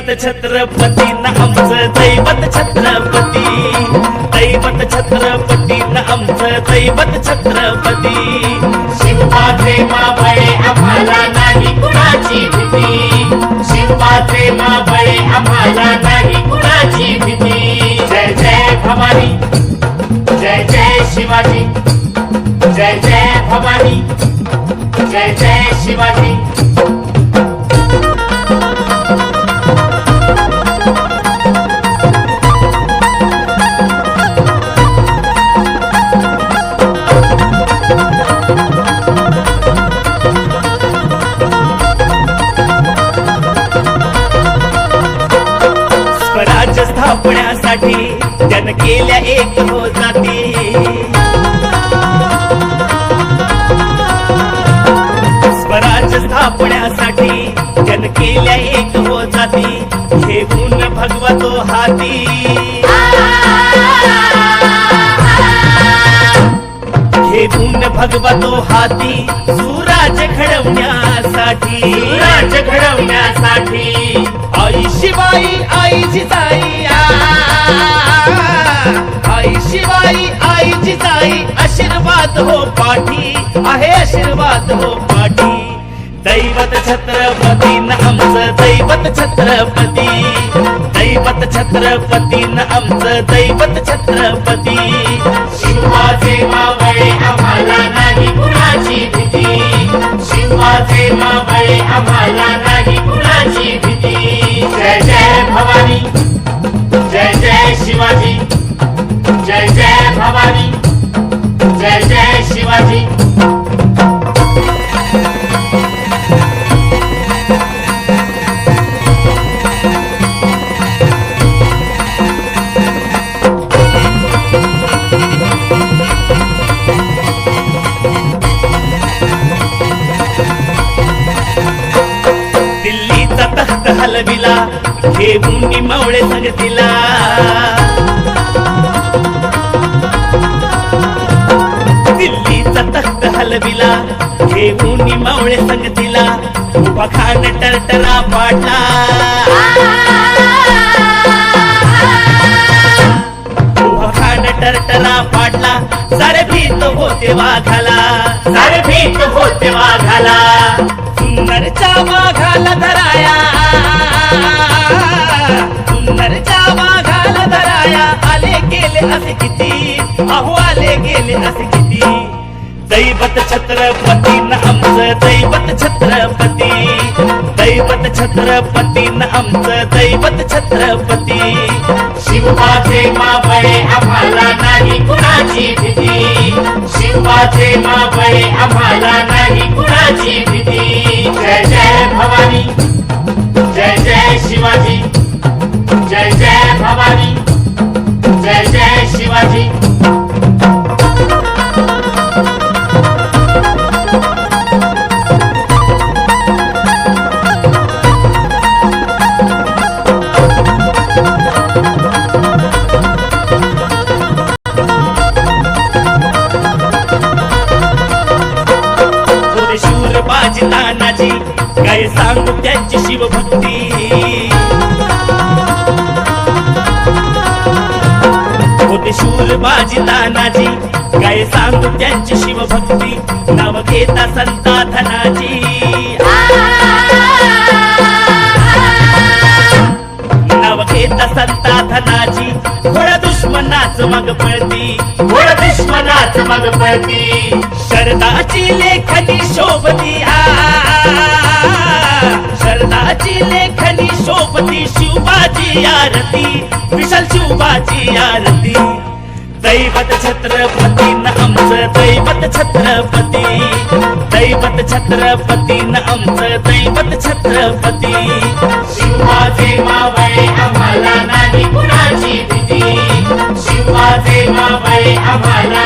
दैवत छत्रपती न आमचं दैवत छत्रपती, दैवत छत्रपती न आमचं दैवत छत्रपती। शिवाचे मावळे आम्हाला नाही कुणाची भीती, शिवाचे मावळे आम्हाला नाही कुणाची भीती। जय जय भवानी, जय जय शिवाजी, जय जय भवानी, जय जय शिवाजी। स्वराज्य स्थापण्यासाठी जन केल्या एक हो जाती, स्वराज्य स्थापण्यासाठी जन केल्या एक हो जाती। हे गुण भगवतो हाती, हे गुण भगवतो हाती। सुराज्य घडवण्यासाठी, सुराज्य घडवण्यासाठी आई शिवाई आई जिजाई, आई शिवाई आई जिजाई। आशीर्वाद हो पाठी आहे, आशीर्वाद हो पाठी। दैवत छत्रपती न आमचं दैवत छत्रपती, दैवत छत्रपती न आमचं दैवत छत्रपती। शिवाचे मावळे आम्हाला नाही कुणाची भीती, शिवाचे मावळे आम्हाला नाही कुणाची भीती। जय जय भवानी, जय जय शिवाजी, जय जय भवानी, जय जय शिवाजी। दिल्लीचा तख्त हलविला घेऊन मावळे संगतीला, दिल्लीचा तख्त हलविला घेऊन मावळे संगतीला। उभा खान टरटरा पाडला, उभा खान टरटरा पाडला। सारे भीत होते वाघाला, सारे भीत होते वाघाला। सुंदरच्या वाघाला धराया, सुंदरच्या वाघाला धराया। आले गेले असे किती, अहो आले गेले असे किती। दैवत छत्रपती न आमचं दैवत छत्रपती, दैवत छत्रपती न आमचं दैवत छत्रपती। शिवाचे मावळे आम्हाला नाही कुणाची भीती, शिवाचे मावळे आम्हाला नाही कुणाची भीती। जय जय भवानी, जय जय शिवाजी, जय जय भवानी, जय जय शिवाजी। शूर बाजी तानाजी काय सांगू त्यांची शिवभक्ती, होते शूर बाजी तानाजी काय सांगू त्यांची शिवभक्ती। नाव घेता संता धनाजी, नाव घेता संता धनाजी। थोड्या दुश्मनाच मग पळती, थोडं दुश्मनाच मग पळती। शरदाची लेखनी शोभती, शरदाची लेखनी शोभती। शिवबाची आरती, विशाल शिवबाची आरती। दैवत छत्रपती न आमचं दैवत छत्रपती, दैवत छत्रपती न आमचं दैवत छत्रपती। शिवाचे मावळे आम्हाला नाही कुणाची भीती, शिवाचे मावळे आम्हाला